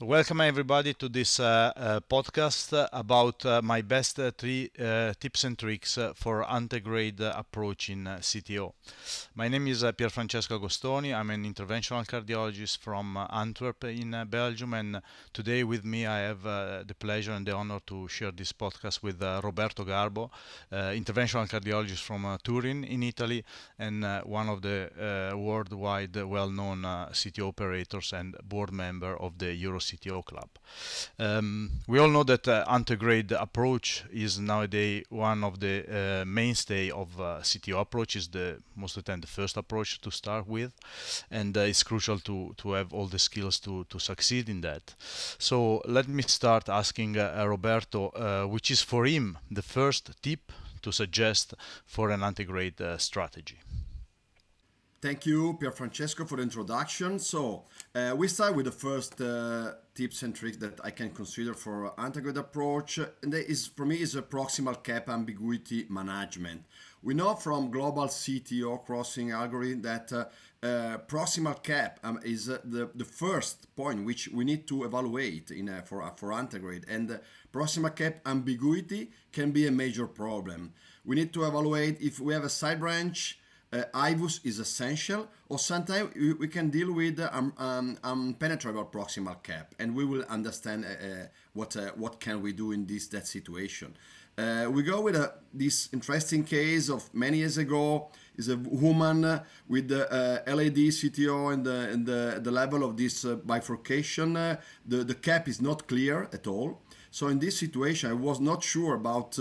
Welcome everybody to this podcast about my best three tips and tricks for antegrade approach in CTO. My name is Pier Francesco Agostoni. I'm an interventional cardiologist from Antwerp in Belgium, and today with me I have the pleasure and the honor to share this podcast with Roberto Garbo, interventional cardiologist from Turin in Italy, and one of the worldwide well-known CTO operators and board member of the Euro CTO Club. We all know that antegrade approach is nowadays one of the mainstay of CTO approach. Is the most of the time the first approach to start with, and it's crucial to have all the skills to succeed in that. So let me start asking Roberto, which is for him the first tip to suggest for an antegrade strategy. Thank you, Pier Francesco, for the introduction. So we start with the first tips and tricks that I can consider for antegrade approach, and that is, for me, is a proximal cap ambiguity management. We know from global CTO crossing algorithm that proximal cap is the first point which we need to evaluate for antegrade, and proximal cap ambiguity can be a major problem. We need to evaluate if we have a side branch. IVUS is essential, or sometimes we can deal with impenetrable proximal cap, and we will understand what can we do in that situation. We go with this interesting case of many years ago. Is a woman with the LAD CTO and the level of this bifurcation. The cap is not clear at all. So in this situation, I was not sure about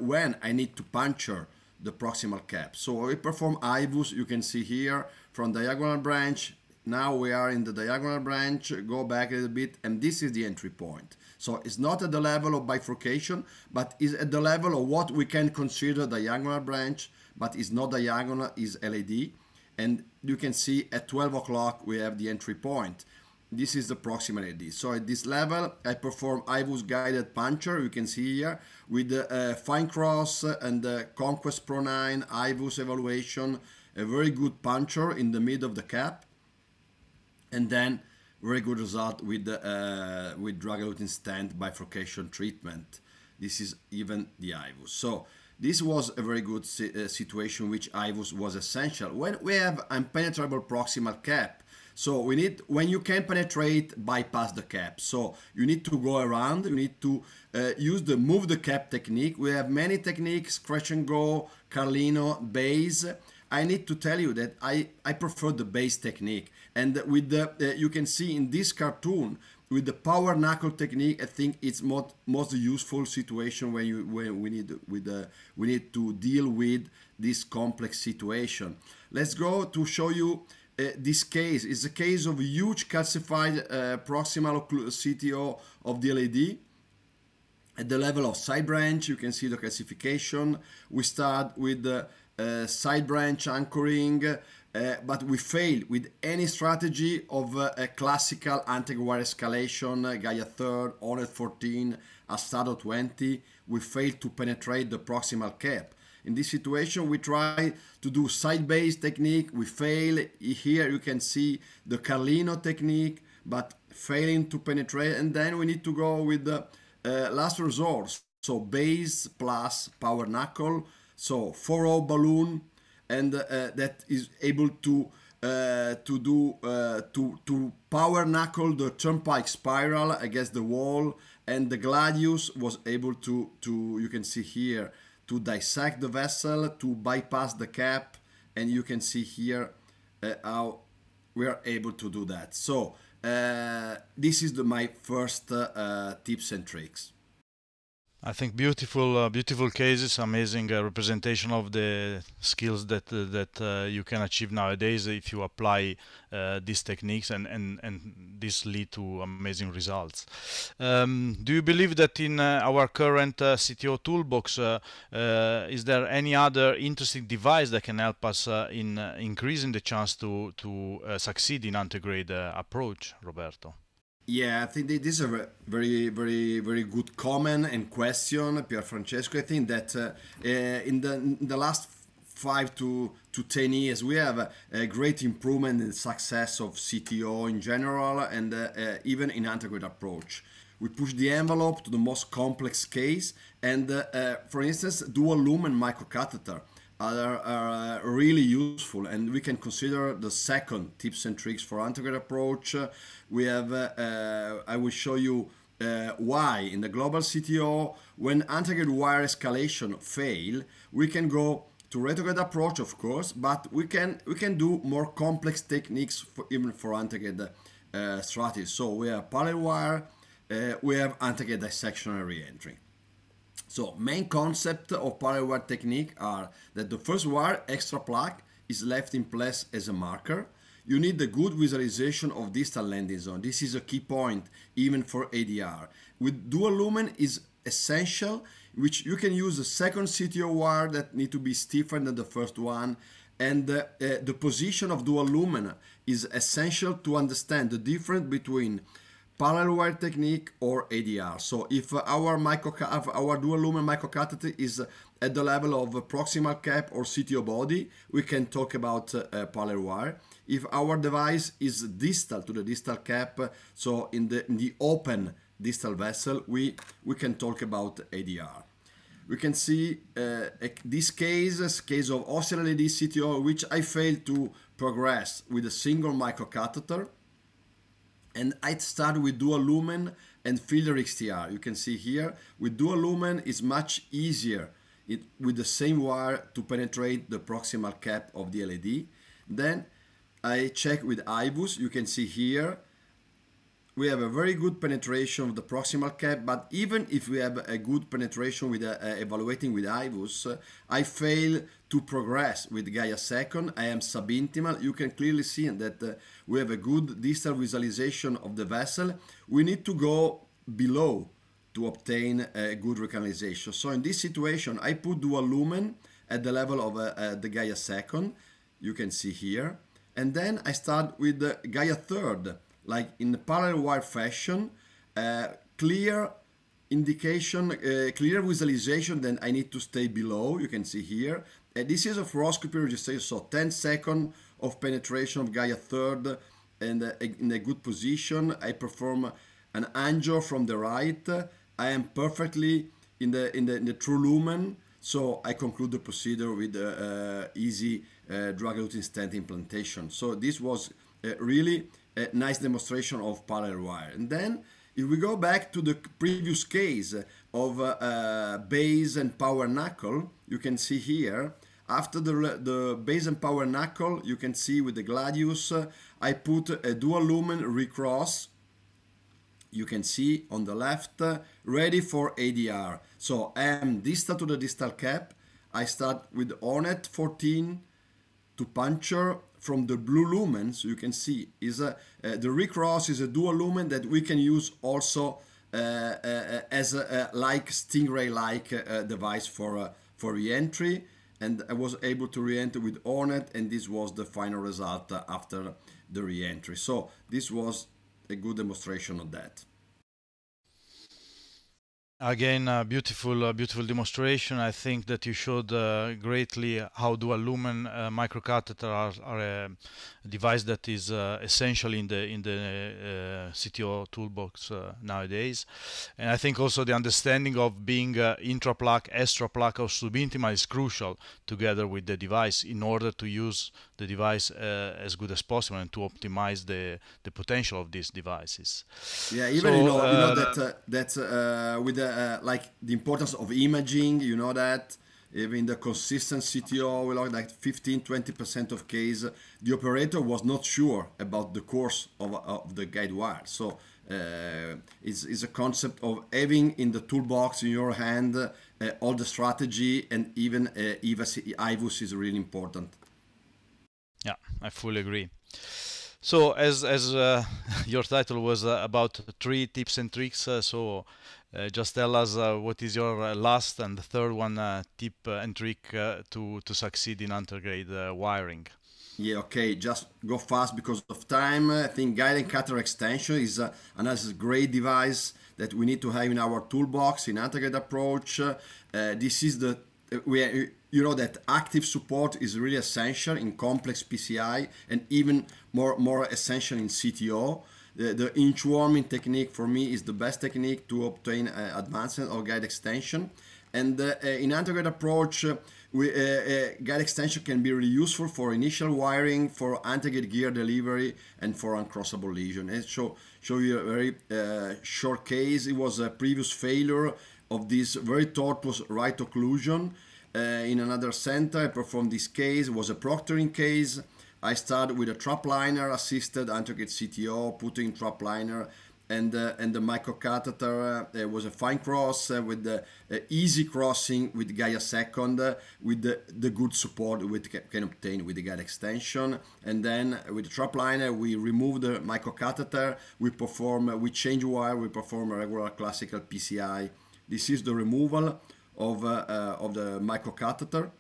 when I need to puncture the proximal cap. So we perform IVUS, you can see here from diagonal branch. Now we are in the diagonal branch, go back a little bit, and this is the entry point. So it's not at the level of bifurcation, but is at the level of what we can consider diagonal branch, but is not diagonal, is LAD. And you can see at 12 o'clock we have the entry point. This is the proximal LAD. So at this level, I perform IVUS guided puncture. You can see here with the fine cross and the Conquest Pro 9 IVUS evaluation, a very good puncture in the mid of the cap, and then very good result with drug-eluting stent bifurcation treatment. This is even the IVUS. So this was a very good situation which IVUS was essential. When we have impenetrable proximal cap, so we need, when you can penetrate, bypass the cap. So you need to go around, you need to use the move the cap technique. We have many techniques, scratch and go, Carlino, base. I need to tell you that I prefer the base technique. And with the, you can see in this cartoon, with the power knuckle technique, I think it's most useful situation when we need to deal with this complex situation. Let's go to show you this case. Is a case of a huge calcified proximal CTO of the LAD. At the level of side branch, you can see the calcification. We start with the side branch anchoring, but we fail with any strategy of a classical antegrade escalation, Gaia 3rd, ONET 14, Astado 20. We fail to penetrate the proximal cap. In this situation, we try to do side-base technique. We fail. Here you can see the Carlino technique, but failing to penetrate. And then we need to go with the last resort. So base plus power knuckle. So 4-0 balloon, and that is able to power knuckle the turnpike spiral against the wall, and the gladius was able to you can see here, to dissect the vessel, to bypass the cap, and you can see here how we are able to do that. So this is my first tips and tricks. I think beautiful cases, amazing representation of the skills that you can achieve nowadays if you apply these techniques, and this lead to amazing results. Do you believe that in our current CTO toolbox, is there any other interesting device that can help us in increasing the chance to succeed in antegrade approach, Roberto? Yeah, I think this is a very good comment and question, Pier Francesco. I think that in the last 5 to 10 years, we have a great improvement in the success of CTO in general, and even in antegrade approach. We push the envelope to the most complex case, and for instance, dual lumen microcatheter are really useful, and we can consider the second tips and tricks for antegrade approach. We have, I will show you why in the global CTO, when antegrade wire escalation fail, we can go to retrograde approach, of course, but we can do more complex techniques for, even for antegrade strategies. So we have parallel wire, we have antegrade dissection and re-entry. So main concept of parallel wire technique are that the first wire, extra plaque, is left in place as a marker. You need a good visualization of distal landing zone. This is a key point even for ADR. With dual lumen is essential, which you can use a second CTO wire that need to be stiffer than the first one. And the position of dual lumen is essential to understand the difference between parallel wire technique or ADR. So if our dual lumen microcatheter is at the level of proximal cap or CTO body, we can talk about parallel wire. If our device is distal to the distal cap, so in the open distal vessel, we can talk about ADR. We can see this case of oscillatory LED CTO, which I failed to progress with a single microcatheter. And I start with dual lumen and filter XTR. You can see here, with dual lumen, it's much easier with the same wire to penetrate the proximal cap of the LED. Then I check with iVascular. You can see here, we have a very good penetration of the proximal cap, but even if we have a good penetration with evaluating with iVascular, I fail to progress with Gaia second. I am subintimal. You can clearly see that we have a good distal visualization of the vessel. We need to go below to obtain a good recanalization. So in this situation, I put dual lumen at the level of the Gaia second. You can see here. And then I start with the Gaia third, like in the parallel wire fashion, clear indication, clear visualization, then I need to stay below. You can see here. This is a fluoroscopy registration, so 10 seconds of penetration of Gaia third and in a good position. I perform an angio from the right. I am perfectly in the true lumen, so I conclude the procedure with easy drug-eluting stent implantation. So this was really a nice demonstration of parallel wire. And then if we go back to the previous case of base and power knuckle, you can see here, after the base and power knuckle, you can see with the Gladius, I put a dual lumen recross. You can see on the left, ready for ADR. So I am distal to the distal cap. I start with Hornet 14 to puncture from the blue lumen. So you can see is the recross is a dual lumen that we can use also as a like Stingray-like device for re-entry. And I was able to re-enter with Hornet, and this was the final result after the re-entry. So this was a good demonstration of that. Again, beautiful demonstration. I think that you showed greatly how dual lumen microcatheter are a device that is essential in the CTO toolbox nowadays. And I think also the understanding of being intraplaque, extraplaque, or subintimal is crucial together with the device in order to use the device as good as possible and to optimize the potential of these devices. Yeah, even so, you know that with like the importance of imaging, you know that even the consistent CTO, we look like 15-20% of case, the operator was not sure about the course of the guide wire. So it's a concept of having in the toolbox in your hand all the strategy, and even iVascular is really important. Yeah, I fully agree. So as your title was about 3 tips and tricks, just tell us what is your last and the third one tip and trick to succeed in antegrade wiring. Yeah, okay, just go fast because of time. I think guide and cutter extension is another great device that we need to have in our toolbox in antegrade approach. This is the you know that active support is really essential in complex PCI and even more essential in CTO. The inchworming technique for me is the best technique to obtain advancement or guide extension. And in antegrade approach, guide extension can be really useful for initial wiring, for antegrade gear delivery, and for uncrossable lesion. And show you a very short case. It was a previous failure of this very tortuous right occlusion in another center. I performed this case. It was a proctoring case. I started with a trap liner assisted antegrade CTO, putting trap liner and the microcatheter was a fine cross with the easy crossing with Gaia second with the good support we can obtain with the guide extension. And then with the trap liner we remove the microcatheter, we change wire, we perform a regular classical PCI. This is the removal of the microcatheter,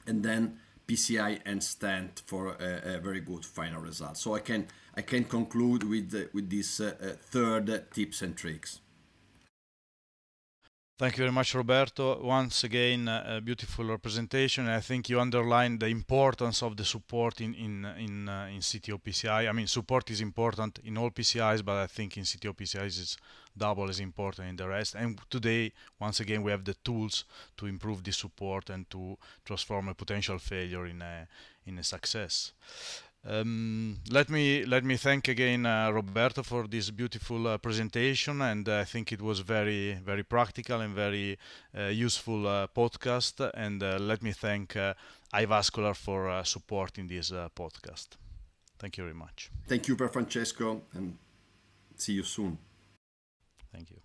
and then PCI and stent for a very good final result. So I can conclude with these third tips and tricks. Thank you very much, Roberto. Once again, a beautiful representation. I think you underlined the importance of the support in CTO PCI. I mean, support is important in all PCIs, but I think in CTO PCIs it's double as important in the rest. And today, once again, we have the tools to improve this support and to transform a potential failure in a success. Let me thank again Roberto for this beautiful presentation, and I think it was very practical and very useful podcast. And let me thank iVascular for supporting this podcast. Thank you very much. Thank you, Francesco, and see you soon. Thank you.